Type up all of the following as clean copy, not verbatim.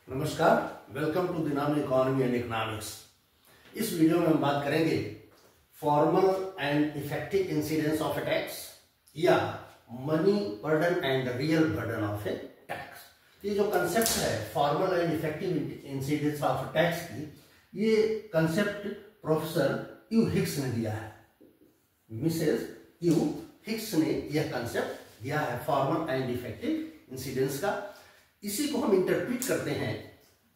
नमस्कार, welcome to दिनामी economy and economics. इस वीडियो में हम बात करेंगे formal and effective incidence of a tax या money burden and real burden of a tax. ये जो कंसेप्ट है formal and effective incidence of tax की, ये कंसेप्ट प्रोफेसर यू हिक्स ने दिया है। मिसेस यू हिक्स ने यह कंसेप्ट दिया है फॉर्मल एंड इफेक्टिव इंसिडेंस का। इसी को हम इंटरप्रेट करते हैं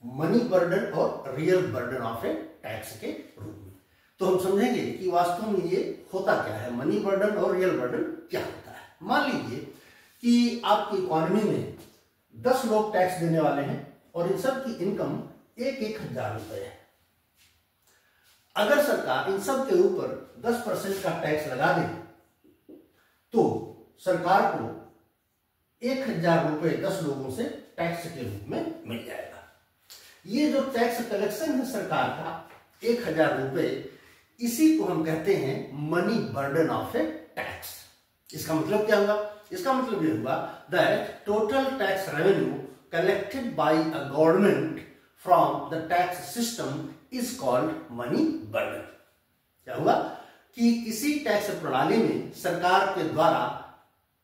मनी बर्डन और real burden of a tax के रूप में। तो हम समझेंगे कि वास्तव में ये होता क्या है, मनी बर्डन और रियल बर्डन क्या होता है। मान लीजिए कि आपकी इकोनॉमी में 10 लोग टैक्स देने वाले हैं और इन सब की इनकम 1,000 रुपए है। अगर सरकार इन सब के ऊपर 10% का टैक्स लगा दे तो सरकार को 1,000 रुपए 10 लोगों से टैक्स के रूप में मिल जाएगा। ये जो टैक्स कलेक्शन है सरकार का 1,000 रुपए, इसी को हम कहते हैं money burden of a tax. इसका मतलब क्या हुआ? इसका मतलब ये हुआ that total tax revenue collected by a government from the tax system is called money burden. क्या हुआ कि किसी टैक्स प्रणाली में सरकार के द्वारा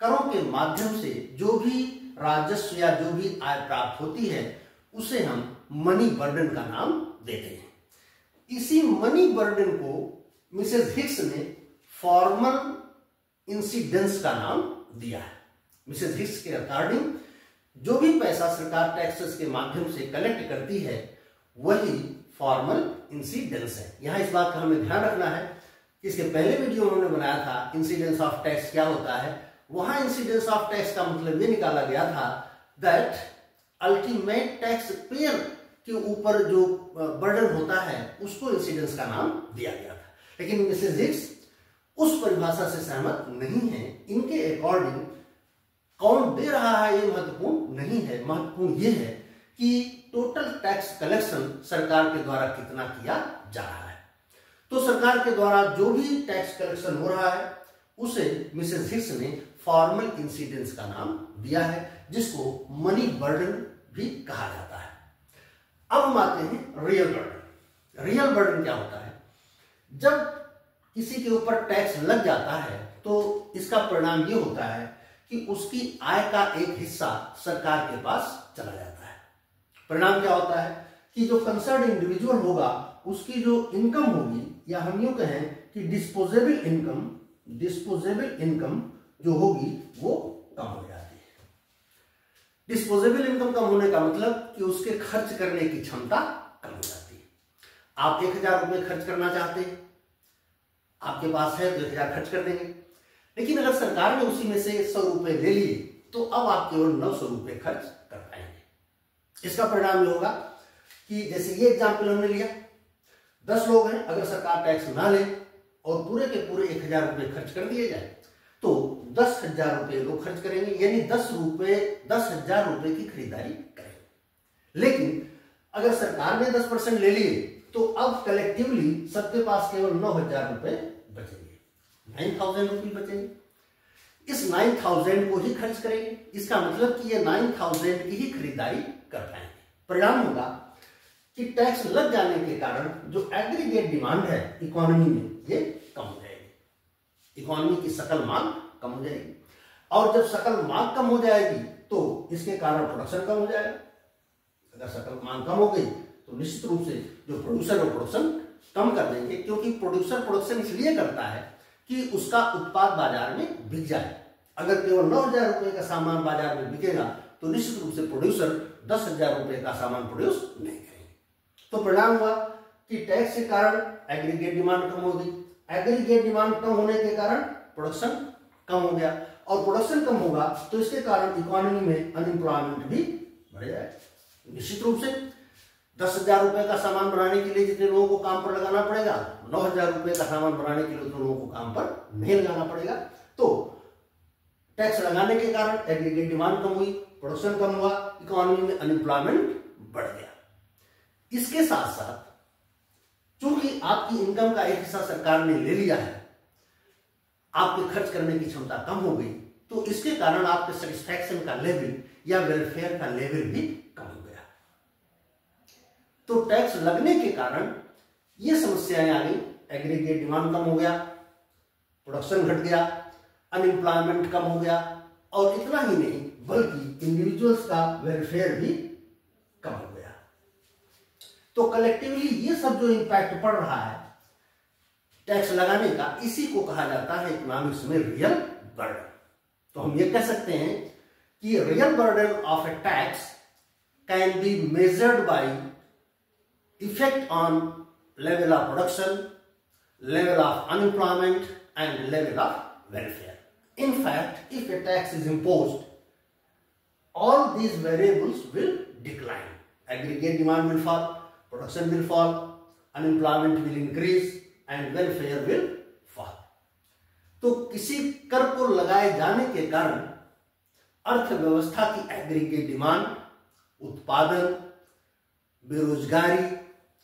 करों के माध्यम से जो भी राजस्व या जो भी आय प्राप्त होती है उसे हम मनी बर्डन का नाम देते हैं। इसी मनी बर्डन को मिसेस हिक्स ने फॉर्मल इंसिडेंस का नाम दिया है। मिसेस हिक्स के अकॉर्डिंग जो भी पैसा सरकार टैक्सेस के माध्यम से कलेक्ट करती है वही फॉर्मल इंसिडेंस है। यहां इस बात का हमें ध्यान रखना है कि इसके पहले वीडियो उन्होंने बनाया था इंसिडेंस ऑफ टैक्स क्या होता है। वहां इंसिडेंस ऑफ टैक्स का मतलब ये निकाला गया था दैट अल्टीमेट टैक्स पेयर के ऊपर जो बर्डन होता है उसको इंसिडेंस का नाम दिया गया था। लेकिन मिसेस हिक्स उस परिभाषा से सहमत नहीं है। इनके अकॉर्डिंग कौन दे रहा है ये महत्वपूर्ण नहीं है। महत्वपूर्ण ये है कि टोटल टैक्स कलेक्शन सरकार के द्वारा कितना किया जा रहा है। तो सरकार के द्वारा जो भी टैक्स कलेक्शन हो रहा है उसे मिसेस हिक्स ने फॉर्मल इंसिडेंस का नाम दिया है, जिसको मनी बर्डन भी कहा जाता है। अब हम आते हैं रियल बर्डन। रियल बर्डन क्या होता है? जब किसी के ऊपर टैक्स लग जाता है तो इसका परिणाम ये होता है कि उसकी आय का एक हिस्सा सरकार के पास चला जाता है। परिणाम क्या होता है कि जो कंसर्न इंडिविजुअल होगा उसकी जो इनकम होगी, या हम यूं कहें कि डिस्पोजेबल इनकम जो होगी वो कम हो जाती है। डिस्पोजेबल इनकम कम होने का मतलब कि उसके खर्च करने की क्षमता कम हो जाती है। आप 1,000 रुपए खर्च करना चाहते हैं, आपके पास है तो 1,000 खर्च कर देंगे। लेकिन अगर सरकार ने उसी में से 100 रुपए ले लिए तो अब आप केवल 900 रुपए खर्च कर पाएंगे। इसका परिणाम ये होगा कि जैसे ये एग्जाम्पल हमने लिया, 10 लोग हैं, अगर सरकार टैक्स ना ले और पूरे के पूरे 1,000 रुपए खर्च कर दिए जाए तो 10,000 रुपए लोग खर्च करेंगे, यानी 10,000 रुपए की खरीदारी करेंगे। लेकिन अगर सरकार ने 10% ले लिए तो अब कलेक्टिवली सबके पास केवल 9,000 रुपए बचेंगे, 9,000 रुपए बचेंगे। इस 9,000 को ही खर्च करेंगे। इसका मतलब कि ये 9,000 की ही खरीदारी कर पाएंगे। परिणाम होगा कि टैक्स लग जाने के कारण जो एग्रीगेट डिमांड है इकोनॉमी में ये कम हो जाएगी। इकोनॉमी की सकल मांग कम हो जाएगी, और जब सकल मांग कम हो जाएगी तो इसके कारण प्रोडक्शन कम हो जाएगा। अगर सकल मांग कम हो गई तो निश्चित रूप से जो प्रोड्यूसर वो प्रोडक्शन कम कर देंगे, क्योंकि प्रोड्यूसर प्रोडक्शन इसलिए करता है कि उसका उत्पाद बाजार में बिक जाए। अगर केवल 9,000 रुपए का सामान बाजार में बिकेगा तो निश्चित रूप से प्रोड्यूसर 10,000 रुपए का सामान प्रोड्यूस नहीं करेंगे। तो परिणाम हुआ कि टैक्स के कारण एग्रीगेट डिमांड कम होगी। एग्रीगेट डिमांड कम होने के कारण प्रोडक्शन कम हो गया, और प्रोडक्शन कम होगा तो इसके कारण इकोनॉमी में अनएम्प्लॉयमेंट भी बढ़ जाएगा। निश्चित रूप से 10,000 रुपए का सामान बनाने के लिए जितने लोगों को काम पर लगाना पड़ेगा, 9,000 रुपए का सामान बनाने के लिए उतने लोगों को काम पर नहीं लगाना पड़ेगा। तो टैक्स लगाने के कारण एग्रीगेट डिमांड कम हुई, प्रोडक्शन कम हुआ, इकोनॉमी में अनएम्प्लॉयमेंट बढ़ गया। इसके साथ साथ चूंकि आपकी इनकम का एक हिस्सा सरकार ने ले लिया है, आपके खर्च करने की क्षमता कम हो गई, तो इसके कारण आपके सेटिस्फैक्शन का लेवल या वेलफेयर का लेवल भी कम हो गया। तो टैक्स लगने के कारण ये समस्याएं आ गई, एग्रीगेट डिमांड कम हो गया, प्रोडक्शन घट गया, अनएम्प्लॉयमेंट कम हो गया, और इतना ही नहीं बल्कि इंडिविजुअल्स का वेलफेयर भी कम हो गया। तो कलेक्टिवली ये सब जो इम्पैक्ट पड़ रहा है टैक्स लगाने का, इसी को कहा जाता है इकोनॉमिक्स में रियल बर्डन। तो हम ये कह सकते हैं कि real burden of a tax can be measured by effect on level of production, level of unemployment and level of welfare. In fact, if a tax is imposed, all these variables will decline. Aggregate demand will fall, production will fall, unemployment will increase and welfare will fall. तो किसी कर को लगाए जाने के कारण अर्थव्यवस्था की एग्रीगेट डिमांड, उत्पादन, बेरोजगारी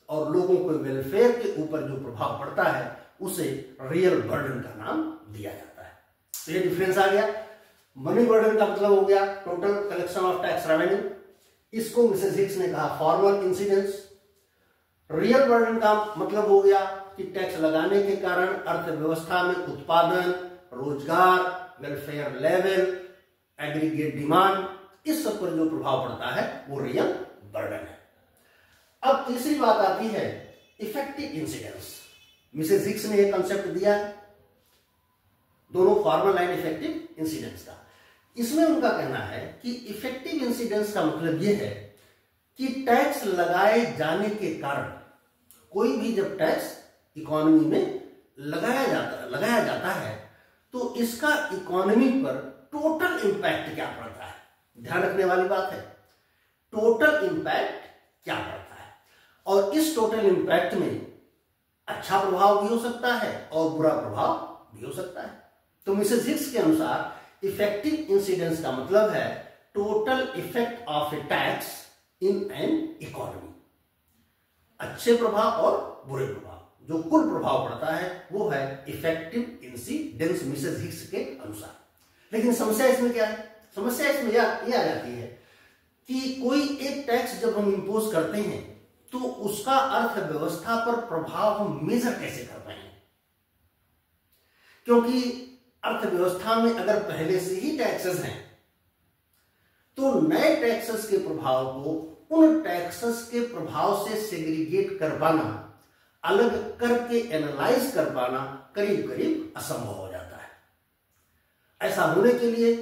और लोगों के वेलफेयर के ऊपर जो प्रभाव पड़ता है उसे रियल बर्डन का नाम दिया जाता है। तो ये डिफरेंस आ गया। मनी बर्डन का मतलब हो गया total collection of tax revenue, इसको मिसेस हिक्स ने कहा फॉर्मल इंसिडेंस। रियल बर्डन का मतलब हो गया कि टैक्स लगाने के कारण अर्थव्यवस्था में उत्पादन, रोजगार, वेलफेयर लेवल, एग्रीगेट डिमांड, इस सब पर जो प्रभाव पड़ता है वो रियल बर्डन है। अब तीसरी बात आती है इफेक्टिव इंसिडेंस। मिसेस हिक्स ने एक कंसेप्ट दिया है, दोनों फॉर्मल एंड इफेक्टिव इंसिडेंस का। इसमें उनका कहना है कि इफेक्टिव इंसिडेंस का मतलब यह है कि टैक्स लगाए जाने के कारण, कोई भी जब टैक्स इकोनॉमी में लगाया जाता है तो इसका इकोनॉमी पर टोटल इंपैक्ट क्या पड़ता है। ध्यान रखने वाली बात है, टोटल इंपैक्ट क्या पड़ता है, और इस टोटल इंपैक्ट में अच्छा प्रभाव भी हो सकता है और बुरा प्रभाव भी हो सकता है। तो मिसेस हिक्स के अनुसार इफेक्टिव इंसिडेंस का मतलब है total effect of a tax in an economy. अच्छे प्रभाव और बुरे प्रभाव, जो कुल प्रभाव पड़ता है वो है इफेक्टिव इंसिडेंस मिसेस हिक्स के अनुसार। लेकिन समस्या इसमें क्या है? समस्या इसमें यह आ जाती है कि कोई एक टैक्स जब हम इंपोज करते हैं तो उसका अर्थव्यवस्था पर प्रभाव हम मेजर कैसे कर पाएंगे, क्योंकि अर्थव्यवस्था में अगर पहले से ही टैक्सेस हैं तो नए टैक्सेस के प्रभाव को उन टैक्सेस के प्रभाव से सेग्रीगेट कर पाना, अलग करके एनालाइज कर पाना करीब करीब असंभव हो जाता है। ऐसा होने के लिए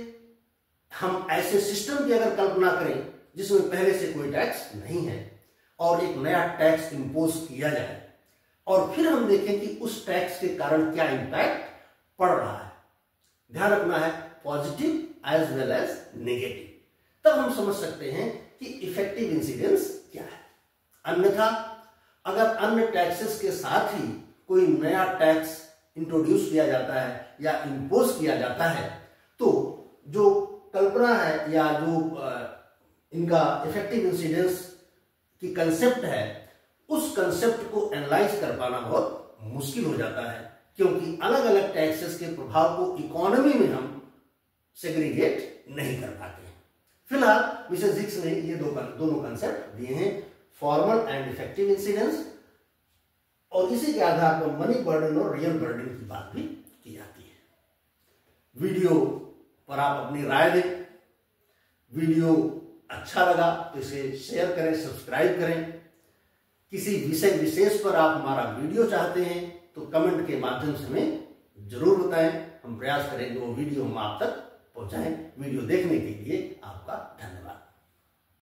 हम ऐसे सिस्टम की अगर कल्पना करें जिसमें पहले से कोई टैक्स नहीं है और एक नया टैक्स इंपोज किया जाए और फिर हम देखें कि उस टैक्स के कारण क्या इंपैक्ट पड़ रहा है। ध्यान रखना है positive as well as negative, तब हम समझ सकते हैं कि इफेक्टिव इंसिडेंस क्या है। अन्यथा अगर अन्य टैक्सेस के साथ ही कोई नया टैक्स इंट्रोड्यूस किया जाता है या इंपोज किया जाता है तो जो कल्पना है या जो इनका इफेक्टिव इंसिडेंस की कंसेप्ट है उस कंसेप्ट को एनालाइज कर पाना बहुत मुश्किल हो जाता है, क्योंकि अलग अलग टैक्सेस के प्रभाव को इकोनॉमी में हम सेग्रीगेट नहीं कर पाते हैं। फिलहाल मिसेस हिक्स ने ये दोनों कंसेप्ट दिए हैं, फॉर्मल एंड इफेक्टिव इंसिडेंस, और इसी के आधार पर मनी बर्डन और रियल बर्डन की बात भी की जाती है। वीडियो पर आप अपनी राय दें। वीडियो अच्छा लगा तो इसे शेयर करें, सब्सक्राइब करें। किसी विषय विशेष पर आप हमारा वीडियो चाहते हैं तो कमेंट के माध्यम से हमें जरूर बताएं, हम प्रयास करेंगे वो वीडियो हम आप तक पहुंचाएं। वीडियो देखने के लिए आपका धन्यवाद।